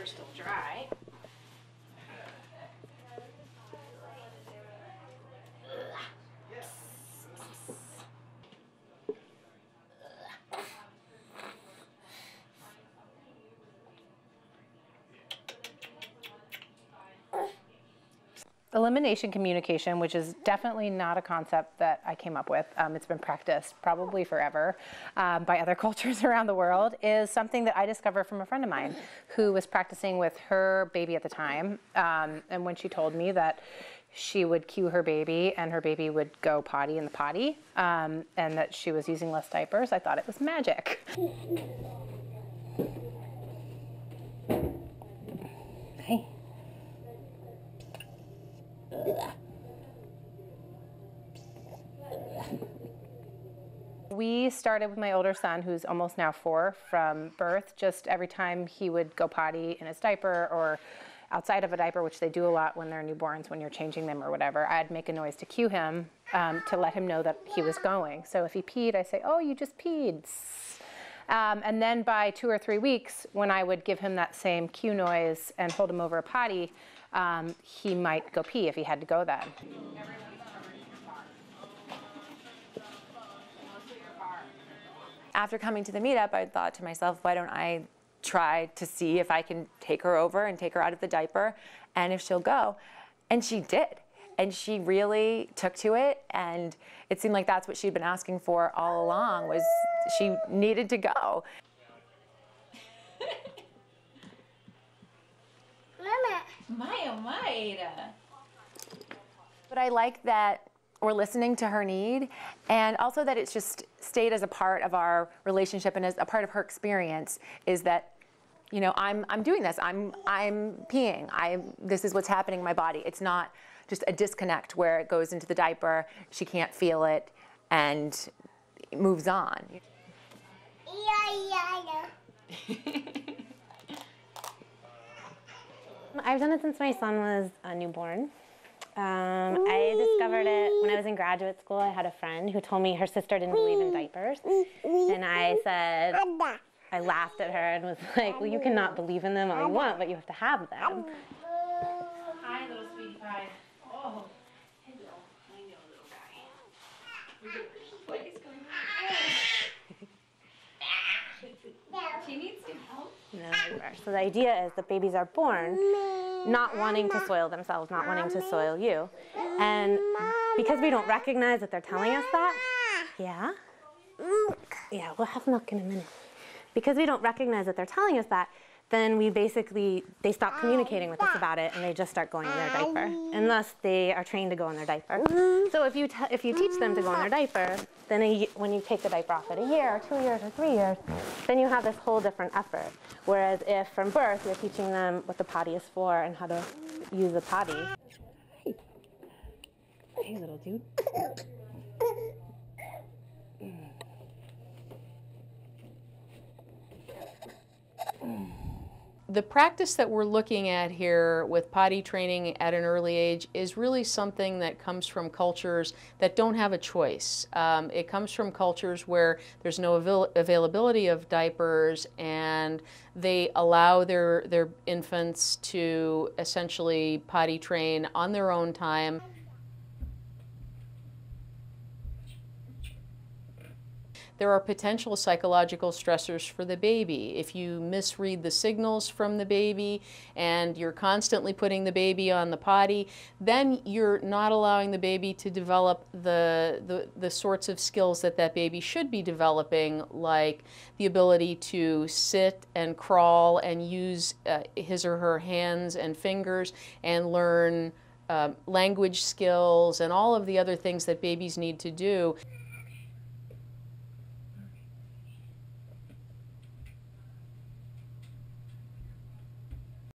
diaper's still dry. Elimination communication, which is definitely not a concept that I came up with. It's been practiced probably forever by other cultures around the world, is something that I discovered from a friend of mine who was practicing with her baby at the time. And when she told me that she would cue her baby and her baby would go potty in the potty, and that she was using less diapers, I thought it was magic. Hey. We started with my older son, who's almost now 4, from birth. Just every time he would go potty in his diaper or outside of a diaper, which they do a lot when they're newborns, when you're changing them or whatever, I'd make a noise to cue him, to let him know that he was going. So if he peed, I say, "Oh, you just peed." And then by 2 or 3 weeks, when I would give him that same cue noise and hold him over a potty, he might go pee if he had to go then. After coming to the meetup, I thought to myself, why don't I try to see if I can take her over and take her out of the diaper and if she'll go. And she did. And she really took to it, and it seemed like that's what she'd been asking for all along, was she needed to go. But I like that we're listening to her need, and also that it's just stayed as a part of our relationship and as a part of her experience, is that, you know, I'm doing this, I'm peeing, this is what's happening in my body. It's not just a disconnect where it goes into the diaper, she can't feel it, and it moves on. I've done it since my son was a newborn. I discovered it when I was in graduate school. I had a friend who told me her sister didn't believe in diapers. And I said, I laughed at her and was like, well, you cannot believe in them all you want, but you have to have them. Hi, little sweetie pie. Oh, hello. I know, little guy. What is going on? She needs some help. No. So the idea is that babies are born not wanting to soil themselves, not wanting to soil you. And because we don't recognize that they're telling us that, yeah, we'll have milk in a minute. Because we don't recognize that they're telling us that, then they stop communicating with us about it and they just start going in their diaper. And thus they are trained to go in their diaper. So if you teach them to go in their diaper, then when you take the diaper off at 1 year or 2 years or 3 years, then you have this whole different effort. Whereas if from birth you're teaching them what the potty is for and how to use the potty. Hey little dude. The practice that we're looking at here with potty training at an early age is really something that comes from cultures that don't have a choice. It comes from cultures where there's no availability of diapers, and they allow their infants to essentially potty train on their own time. There are potential psychological stressors for the baby. If you misread the signals from the baby and you're constantly putting the baby on the potty, then you're not allowing the baby to develop the sorts of skills that baby should be developing, like the ability to sit and crawl and use his or her hands and fingers and learn language skills and all of the other things that babies need to do.